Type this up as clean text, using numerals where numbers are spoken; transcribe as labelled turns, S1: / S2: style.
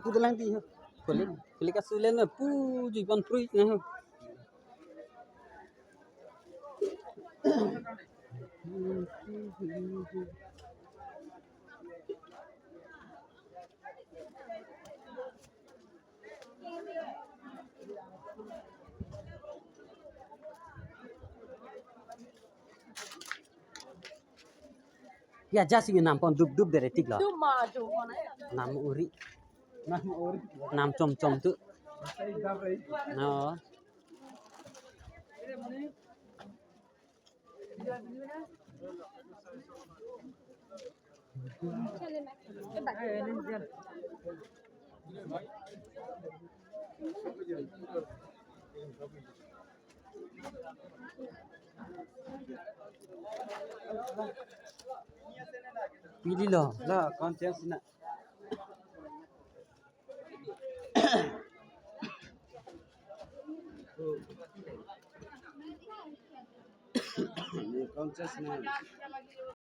S1: Putulang ti kulit kasulen na pu juipan fruit na. Ya jasi nam pon dub dere tikla. Nam uri. Nam chom tu. No. Pilih lah konten na. Konten na.